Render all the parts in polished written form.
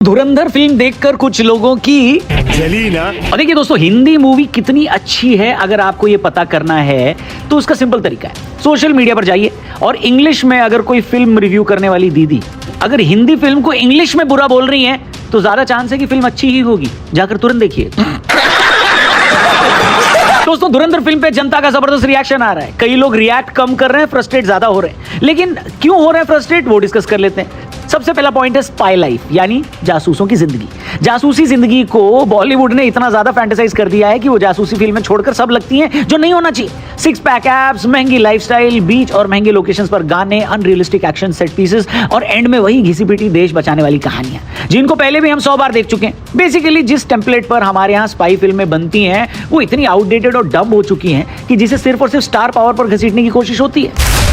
धुरंधर film देखकर कुछ लोगों की जली ना। और देखिए दोस्तों, हिंदी मूवी कितनी अच्छी है अगर आपको ये पता करना है तो उसका सिंपल तरीका है, सोशल मीडिया पर जाइए और इंग्लिश में अगर कोई फिल्म रिव्यू करने वाली दीदी अगर हिंदी फिल्म को इंग्लिश में बुरा बोल रही है तो ज्यादा चांस है कि फिल्म अच्छी ही होगी। जाकर तुरंत देखिए। दोस्तों, धुरंधर फिल्म पे जनता का जबरदस्त रिएक्शन आ रहा है। कई लोग रिएक्ट कम कर रहे हैं, फ्रस्ट्रेट ज्यादा हो रहे हैं। लेकिन क्यों हो रहे हैं फ्रस्ट्रेट, वो डिस्कस कर लेते हैं। सबसे पहला पॉइंट है स्पाई लाइफ, यानी जासूसों की जिंदगी। जासूसी जिंदगी को बॉलीवुड ने इतना ज्यादा फैंटेसाइज कर दिया है कि वो जासूसी फिल्में छोड़कर सब लगती हैं जो नहीं होना चाहिए। 6 पैक एब्स, महंगी लाइफस्टाइल, बीच और महंगे लोकेशंस पर गाने, अनरियलिस्टिक एक्शन सेट पीसेस और एंड में वही घिसी पिटी देश बचाने वाली कहानियां जिनको पहले भी हम 100 बार देख चुके हैं। बेसिकली जिस टेम्पलेट पर हमारे यहाँ स्पाई फिल्में बनती हैं वो इतनी आउटडेटेड और डम्ब हो चुकी हैं कि जिसे सिर्फ और सिर्फ स्टार पावर पर घसीटने की कोशिश होती है।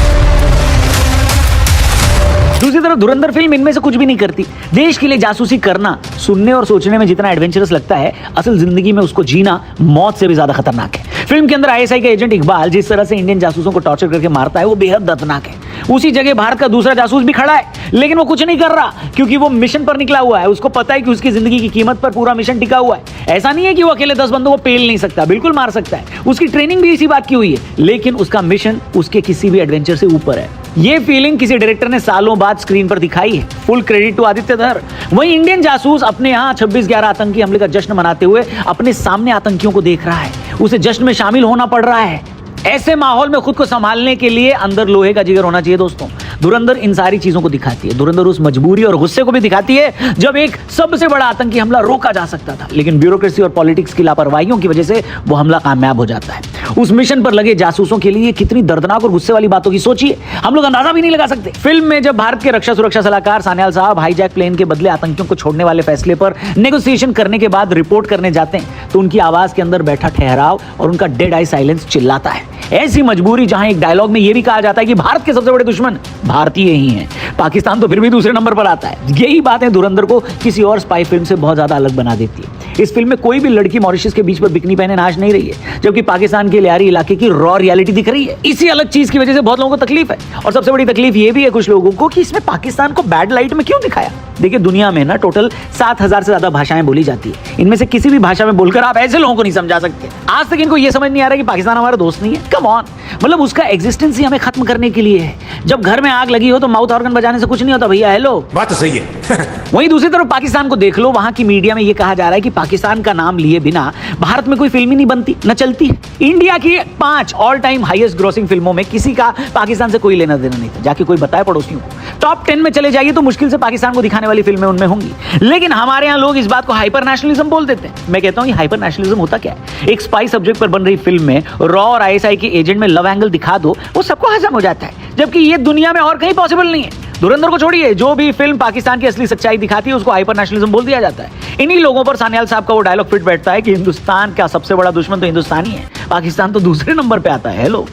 दूसरी तरफ धुरंधर फिल्म इनमें से कुछ भी नहीं करती। देश के लिए जासूसी करना सुनने और सोचने में जितना एडवेंचरस लगता है, असल जिंदगी में उसको जीना मौत से भी ज्यादा खतरनाक है। फिल्म के अंदर आईएसआई का एजेंट इकबाल जिस तरह से इंडियन जासूसों को टॉर्चर करके मारता है वो बेहद दर्दनाक है। उसी जगह भारत का दूसरा जासूस भी खड़ा है, लेकिन वो कुछ नहीं कर रहा क्योंकि वो मिशन पर निकला हुआ है। उसको पता है कि उसकी जिंदगी की कीमत पर पूरा मिशन टिका हुआ है। ऐसा नहीं है कि वो अकेले 10 बंदों को पेल नहीं सकता, बिल्कुल मार सकता है। उसकी ट्रेनिंग भी इसी बात की हुई है, लेकिन उसका मिशन उसके किसी भी एडवेंचर से ऊपर है। ये फीलिंग किसी डायरेक्टर ने सालों बाद स्क्रीन पर दिखाई है। फुल क्रेडिट टू आदित्य धर। वहीं इंडियन जासूस अपने यहाँ 26/11 आतंकी हमले का जश्न मनाते हुए अपने सामने आतंकियों को देख रहा है। उसे जश्न में शामिल होना पड़ रहा है। ऐसे माहौल में खुद को संभालने के लिए अंदर लोहे का जिगर होना चाहिए। दोस्तों, धुरंधर इन सारी चीजों को दिखाती है। धुरंधर उस मजबूरी और गुस्से को भी दिखाती है जब एक सबसे बड़ा आतंकी हमला रोका जा सकता था, लेकिन ब्यूरोक्रेसी और पॉलिटिक्स की लापरवाहियों की वजह से वो हमला कामयाब हो जाता है। उस मिशन पर लगे जासूसों के लिए कितनी दर्दनाक और गुस्से वाली बातों की सोचिए, हम लोग अंदाजा भी नहीं लगा सकते। फिल्म में जब भारत के रक्षा सुरक्षा सलाहकार सान्याल साहब हाईजैक प्लेन के बदले आतंकियों को छोड़ने वाले फैसले पर नेगोशिएशन करने के बाद रिपोर्ट करने जाते हैं तो उनकी आवाज के अंदर बैठा ठहराव और उनका डेड आई साइलेंस चिल्लाता है। ऐसी मजबूरी जहां एक डायलॉग में यह भी कहा जाता है कि भारत के सबसे बड़े दुश्मन भारतीय ही हैं, पाकिस्तान तो फिर भी दूसरे नंबर पर आता है। यही बातें धुरंधर को किसी और स्पाई फिल्म से बहुत ज्यादा अलग बना देती है। इस फिल्म में कोई भी लड़की मॉरिशस के बीच पर बिकनी पहने नाच नहीं रही है, जबकि पाकिस्तान के लियारी इलाके की रॉ रियलिटी दिख रही है। इसी अलग चीज की वजह से बहुत लोगों को तकलीफ है, और सबसे बड़ी तकलीफ यह भी है कुछ लोगों को कि इसमें पाकिस्तान को बैड लाइट में क्यों दिखाया। देखिए, दुनिया में ना टोटल 7000 से ज्यादा भाषाएं बोली जाती है। इनमें से किसी भी भाषा में बोलकर आप ऐसे लोगों को नहीं समझा सकते। आज तक इनको यह समझ नहीं आ रहा कि पाकिस्तान हमारा दोस्त नहीं है। कम ऑन, मतलब उसका एग्जिस्टेंस ही हमें खत्म करने के लिए है। जब घर में आग लगी हो तो माउथ ऑर्गन बजाने से कुछ नहीं होता भैया। हेलो, बात तो सही है। वहीं दूसरी तरफ पाकिस्तान को देख लो, वहां की मीडिया में यह कहा जा रहा है कि पाकिस्तान का नाम लिए बिना भारत में कोई फिल्म ही नहीं बनती, न चलती है। इंडिया की 5 ऑल टाइम हाईएस्ट ग्रॉसिंग फिल्मों में किसी का पाकिस्तान से कोई लेना देना नहीं था। जाके कोई बताए पड़ोसियों को। टॉप 10 में चले जाइए तो मुश्किल से पाकिस्तान को दिखाने वाली फिल्में उनमें होंगी। लेकिन हमारे यहाँ लोग इस बात को हाइपर नेशनलिज्म बोल देते हैं। मैं कहता हूँ ये हाइपर नेशनलिज्म होता क्या है? एक स्पाई सब्जेक्ट पर बन रही फिल्म में रॉ और आईएसआई के एजेंट में लव एंगल दिखा दो, वो सबको हजम हो जाता है, जबकि ये दुनिया में और कहीं पॉसिबल नहीं है। धुरंधर को छोड़िए, जो भी फिल्म पाकिस्तान की असली सच्चाई दिखाती है उसको हाइपर नेशनलिज्म बोल दिया जाता है। इन्हीं लोगों पर सान्याल साहब का वो डायलॉग फिट बैठता है कि हिंदुस्तान का सबसे बड़ा दुश्मन तो हिंदुस्तानी है, पाकिस्तान तो दूसरे नंबर पे आता है। हेलो,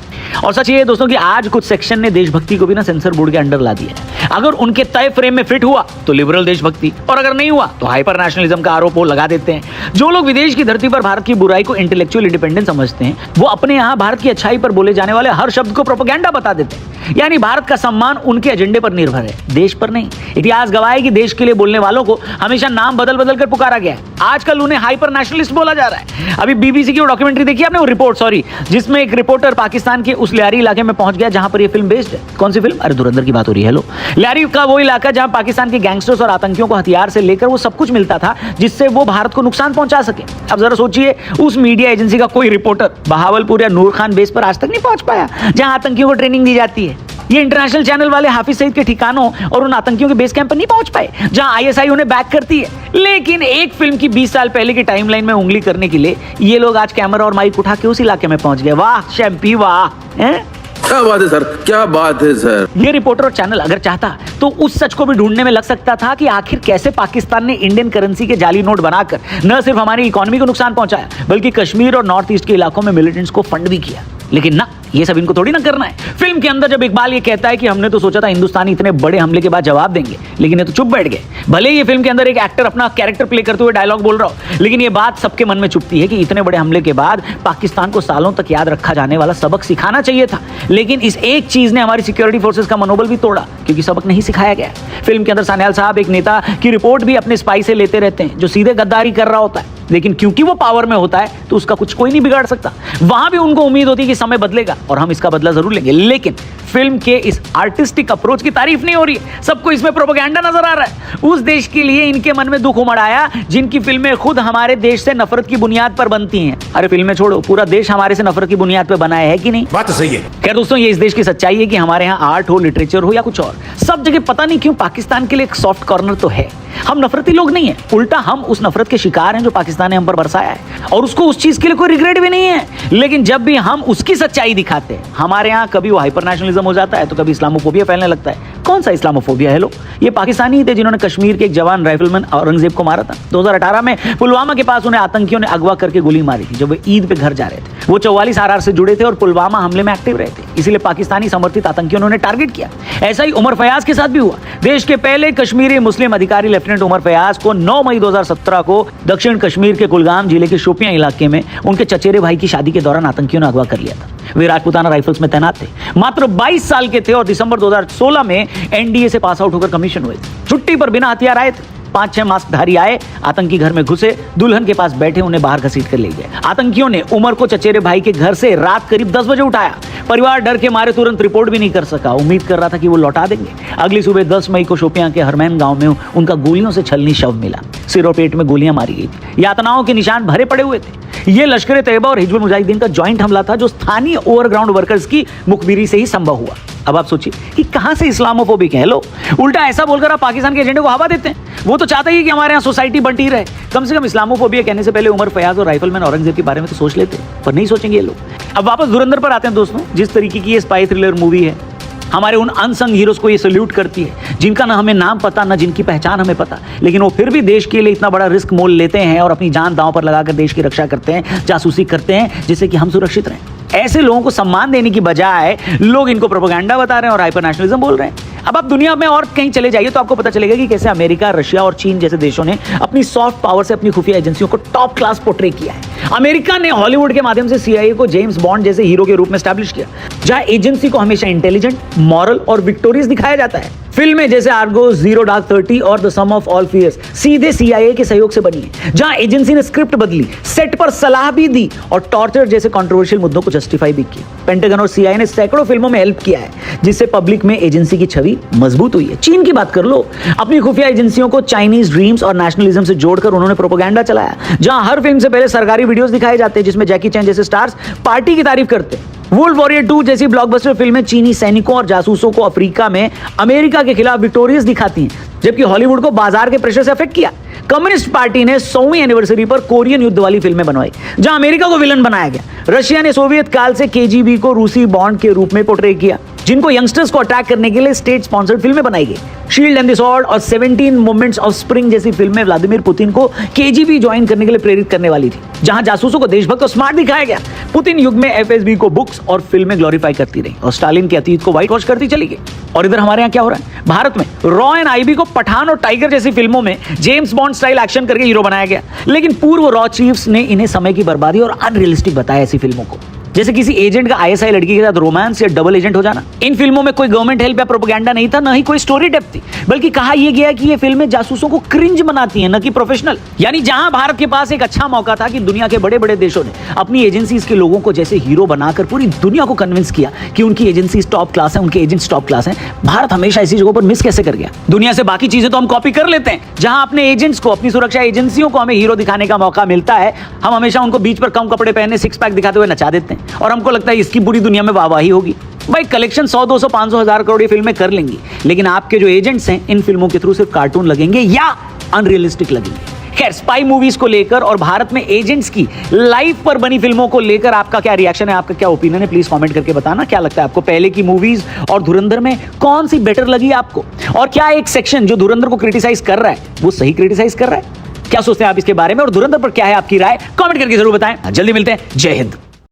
और सच ये है दोस्तों कि आज कुछ सेक्शन ने देशभक्ति को भी ना सेंसर बोर्ड के अंडर ला दिया है। अगर उनके तय फ्रेम में फिट हुआ तो लिबरल देशभक्ति, और अगर नहीं हुआ तो हाइपर नेशनलिज्म का आरोप वो लगा देते हैं। जो लोग विदेश की धरती पर भारत की बुराई को इंटेलेक्चुअल इंडिपेंडेंस समझते हैं, वो अपने यहाँ भारत की अच्छाई पर बोले जाने वाले हर शब्द को प्रोपेगेंडा बता देते हैं। यानी भारत का सम्मान उनके एजेंडे पर निर्भर है, देश पर नहीं। इतिहास गवाह है कि देश के लिए बोलने वालों को हमेशा नाम बदल बदल कर पुकारा गया है। आजकल उन्हें हाइपर नेशनलिस्ट बोला जा रहा है। अभी बीबीसी की वो डॉक्यूमेंट्री देखी आपने, वो रिपोर्ट जिसमें एक रिपोर्टर पाकिस्तान के उस लियारी इलाके में पहुंच गया जहां पर ये फिल्म बेस्ड है। कौन सी फिल्म? अरे धुरंधर की बात हो रही है। हेलो, लियारी का वो इलाका जहां पाकिस्तान के गैंगस्टर्स और आतंकियों को हथियार से लेकर वो सब कुछ मिलता था जिससे वो भारत को नुकसान पहुंचा सके। अब जरा सोचिए, उस मीडिया एजेंसी का कोई रिपोर्टर बहावलपुर या नूर खान बेस पर आज तक नहीं पहुंच पाया जहां आतंकियों को ट्रेनिंग दी जाती है। ये इंटरनेशनल चैनल वाले हाफिज सईद के ठिकानों और उन आतंकियों के बेस कैंप पर नहीं पहुंच पाए जहां आईएसआई उन्हें बैक करती है। लेकिन एक फिल्म की 20 साल पहले की टाइमलाइन में उंगली करने के लिए ये लोग आज कैमरा और माइक उठा के उस इलाके में पहुंच गए। वाह शैम्पी, वाह। क्या बात है सर, क्या बात है सर। ये रिपोर्टर और चैनल अगर चाहता तो उस सच को भी ढूंढने में लग सकता था कि आखिर कैसे पाकिस्तान ने इंडियन करेंसी के जाली नोट बनाकर न सिर्फ हमारी इकोनॉमी को नुकसान पहुंचाया बल्कि कश्मीर और नॉर्थ ईस्ट के इलाकों में मिलिटेंट्स को फंड भी किया। लेकिन ना, ये सब इनको थोड़ी ना करना है। फिल्म के अंदर जब इकबाल ये कहता है कि हमने तो सोचा था हिंदुस्तानी इतने बड़े हमले के बाद जवाब देंगे, लेकिन ये तो चुप बैठ गए। भले ही ये फिल्म के अंदर एक एक्टर अपना कैरेक्टर प्ले करते हुए डायलॉग बोल रहा हो, लेकिन ये बात सबके मन में चुभती है कि इतने बड़े हमले के बाद पाकिस्तान को सालों तक याद रखा जाने वाला सबक सिखाना चाहिए था, लेकिन इस एक चीज ने हमारी सिक्योरिटी फोर्सेस का मनोबल भी तोड़ा, क्योंकि सबक नहीं सिखाया गया। फिल्म के अंदर सान्याल साहब एक नेता की रिपोर्ट भी अपने स्पाई से लेते रहते हैं जो सीधे गद्दारी कर रहा होता है, लेकिन क्योंकि वो पावर में होता है तो उसका कुछ कोई नहीं बिगाड़ सकता। वहां भी उनको उम्मीद होती है कि समय बदलेगा और हम इसका बदला जरूर लेंगे, लेकिन फिल्म के इस आर्टिस्टिक अप्रोच की तारीफ नहीं हो रही है। सबको इसमें प्रोपेगेंडा नजर आ रहा है। उस देश के लिए इनके मन में दुख उमड़ आया जिनकी फिल्में खुद हमारे देश से नफरत की बुनियाद पर बनती हैं। अरे फिल्में छोड़ो, पूरा देश हमारे से नफरत की बुनियाद पर बना है कि नहीं? बात तो सही है। खैर दोस्तों, ये इस देश की सच्चाई है कि हमारे यहाँ आर्ट हो, लिटरेचर हो या कुछ और, सब जगह पता नहीं क्यों पाकिस्तान के लिए एक सॉफ्ट कॉर्नर तो है। हम नफरती लोग नहीं है, उल्टा हम उस नफरत के शिकार हैं जो पाकिस्तान ने हम पर बरसाया है, और उसको उस चीज के लिए कोई रिग्रेट भी नहीं है। लेकिन जब भी हम उसकी सच्चाई दिखाते हैं, हमारे यहाँ कभी वो हाइपर नेशनलिज्म हो जाता है तो कभी इस्लामोफोबिया फैलने लगता है। कौन सा इस्लामोफोबिया है? लो, ये पाकिस्तानी ही थे जिन्होंने कश्मीर के एक जवान राइफलमैन औरंगजेब को मारा था। 2018 में पुलवामा के पास उन्हें आतंकियों ने अगवा करके गोली मारी थी जब वे ईद पे घर जा रहे थे। वो 44 आरआर से जुड़े थे और पुलवामा हमले में एक्टिव रहे थे, इसीलिए पाकिस्तानी समर्थित आतंकियों ने उन्हें टारगेट किया। ऐसा ही उमर फयाज के साथ भी हुआ। देश के पहले कश्मीरी मुस्लिम अधिकारी लेफ्टिनेंट उमर फयाज को 9 मई 2017 को दक्षिण कश्मीर के कुलगाम जिले के शोपियां इलाके में उनके चचेरे भाई की शादी के दौरान आतंकियों ने अगवा कर लिया था। वे राजपूताना राइफल्स में तैनात थे, मात्र 22 साल के थे और दिसंबर 2016 में एनडीए से पास आउट होकर कमीशन हुए थे। छुट्टी पर बिना हथियार आए थे। 5-6 मास्कधारी आए, आतंकी घर में घुसे, दुल्हन के पास बैठे उन्हें बाहर घसीट कर ले गए। आतंकियों ने उमर को चचेरे भाई के घर से रात करीब 10 बजे उठाया। परिवार डर के मारे तुरंत रिपोर्ट भी नहीं कर सका, उम्मीद कर रहा था कि वो लौटा देंगे। अगली सुबह 10 मई को शोपियां के हरमैन गांव में उनका गोलियों से छलनी शव मिला। सिर और पेट में गोलियां मारी गई थी। यातनाओं के निशान भरे पड़े हुए थे। ये लश्कर तैयबा और हिजबुल मुजाहिदीन का जॉइंट हमला था जो स्थानीय ओवरग्राउंड वर्कर्स की मुखबिरी से ही संभव हुआ। अब आप सोचिए कि कहां से इस्लामोफोबिक है लोग। उल्टा ऐसा बोलकर आप पाकिस्तान के एजेंडे को हवा देते हैं। वो तो चाहता ही है कि हमारे यहाँ सोसाइटी बनती रहे। कम से कम इस्लामोफोबिया कहने से पहले उमर फयाज और राइफलमैन औरंगजेब के बारे में तो सोच लेते, पर नहीं सोचेंगे ये लोग। अब वापस धुरंधर पर आते हैं दोस्तों। जिस तरीके की ये स्पाई थ्रिलर मूवी है, हमारे उन अनसंग हीरोज को ये सल्यूट करती है जिनका ना हमें नाम पता, ना जिनकी पहचान हमें पता, लेकिन वो फिर भी देश के लिए इतना बड़ा रिस्क मोल लेते हैं और अपनी जान दांव पर लगाकर देश की रक्षा करते हैं, जासूसी करते हैं, जिससे कि हम सुरक्षित रहें। ऐसे लोगों को सम्मान देने की बजाय लोग इनको प्रोपेगेंडा बता रहे हैं और हाइपर नेशनलिज्म बोल रहे हैं। अब आप दुनिया में और कहीं चले जाइए तो आपको पता चलेगा कि कैसे अमेरिका, रशिया और चीन जैसे देशों ने अपनी सॉफ्ट पावर से अपनी खुफिया एजेंसियों को टॉप क्लास पोर्ट्रे किया है। अमेरिका ने हॉलीवुड के माध्यम से सीआईए को जेम्स बॉन्ड जैसे हीरो के रूप में एस्टैब्लिश किया, जहां एजेंसी को हमेशा इंटेलिजेंट, मॉरल और विक्टोरियस दिखाया जाता है। फिल्में जैसे आर्गो, जीरो डार्क 30 और the sum of all fears सीधे सीआईए के सहयोग से बनी है, जहां एजेंसी ने स्क्रिप्ट बदली, सेट पर सलाह भी दी और टॉर्चर जैसे कंट्रोवर्शियल मुद्दों को जस्टिफाई भी किया। पेंटागन और सीआईए ने सैकड़ों फिल्मों में हेल्प किया है, जिससे पब्लिक में एजेंसी की छवि मजबूत हुई है। चीन की बात कर लो, अपनी खुफिया एजेंसियों को चाइनीज ड्रीम्स और नेशनलिज्म से जोड़कर उन्होंने प्रोपेगेंडा चलाया, जहां हर फिल्म से पहले सरकारी वीडियोस दिखाए जाते हैं जिसमें जैकी चैन जैसे स्टार्स पार्टी की तारीफ करते हैं। वुल्फ वॉरियर 2 जैसी ब्लॉकबस्टर फिल्में चीनी सैनिकों और जासूसों को अफ्रीका में अमेरिका के खिलाफ विक्टोरियस दिखाती हैं, जबकि हॉलीवुड को बाजार के प्रेशर से अफेक्ट किया। कम्युनिस्ट पार्टी ने 100वीं एनिवर्सरी पर कोरियन युद्ध वाली फिल्में बनवाई, जहां अमेरिका को विलन बनाया गया। रशिया ने सोवियत काल से केजीबी को रूसी बॉन्ड के रूप में पोर्ट्रे किया, जिनको यंगस्टर्स को अट्रैक्ट करने के लिए स्टेट स्पॉन्सर्ड फिल्में बनाई गई। शील्ड एंड द स्वॉर्ड और 17 मोमेंट्स ऑफ स्प्रिंग जैसी फिल्में व्लादिमीर पुतिन को केजीबी ज्वाइन करने के लिए प्रेरित करने वाली थी, जहां जासूसों को देशभक्त और स्मार्ट दिखाया गया। पुतिन युग में एफएसबी को बुक्स और फिल्में ग्लोरीफाई करती रही और स्टालिन के अतीत को व्हाइट वॉश करती चली गई। और इधर हमारे यहाँ क्या हो रहा है? भारत में रॉ एंड आईबी को पठान और टाइगर जैसी फिल्मों में जेम्स बॉन्ड स्टाइल एक्शन करके हीरो बनाया गया, लेकिन पूर्व रॉ चीफ्स ने इन्हें समय की बर्बादी और अनरियलिस्टिक बताया ऐसी फिल्मों को, जैसे किसी एजेंट का आईएसआई लड़की के साथ रोमांस या डबल एजेंट हो जाना। इन फिल्मों में कोई गवर्नमेंट हेल्प या प्रोपेगेंडा नहीं था, न ही कोई स्टोरी डेप्थ थी, बल्कि कहा यह गया कि ये फिल्में जासूसों को क्रिंज बनाती हैं, न कि प्रोफेशनल। यानी जहां भारत के पास एक अच्छा मौका था कि दुनिया के बड़े बड़े देशों ने अपनी एजेंसीज के लोगों को जैसे हीरो बनाकर पूरी दुनिया को कन्विंस किया कि उनकी एजेंसीज टॉप क्लास है, उनके एजेंट्स टॉप क्लास हैं, भारत हमेशा ऐसी जगहों पर मिस कैसे कर गया? दुनिया से बाकी चीजें तो हम कॉपी कर लेते हैं, जहां अपने एजेंट्स को, अपनी सुरक्षा एजेंसियों को हमें हीरो दिखाने का मौका मिलता है, हम हमेशा उनको बीच पर कम कपड़े पहने, सिक्स पैक दिखाते हुए नचा देते हैं और हमको लगता है इसकी पूरी दुनिया में वाहवाही होगी। भाई कलेक्शन 100, 200, 500, 1000 करोड़ ये फिल्में कर लेंगी, लेकिन आपके जो एजेंट्स हैं इन फिल्मों के थ्रू सिर्फ कार्टून लगेंगे या अनरियलिस्टिक लगेंगे। खैर, स्पाई मूवीज को लेकर और भारत में एजेंट्स की लाइफ पर बनी फिल्मों को लेकर आपका क्या रिएक्शन है, आपका क्या ओपिनियन है, प्लीज कमेंट करके बताना। क्या लगता है आपको पहले की मूवीज और धुरंधर में कौन सी बेटर लगी आपको? और क्या एक सेक्शन जो धुरंधर को क्रिटिसाइज कर रहा है वो सही क्रिटिसाइज कर रहा है? क्या सोचते हैं आप इसके बारे में और धुरंधर पर क्या है आपकी राय? कमेंट करके जरूर बताएं। जल्दी मिलते हैं। जय हिंद।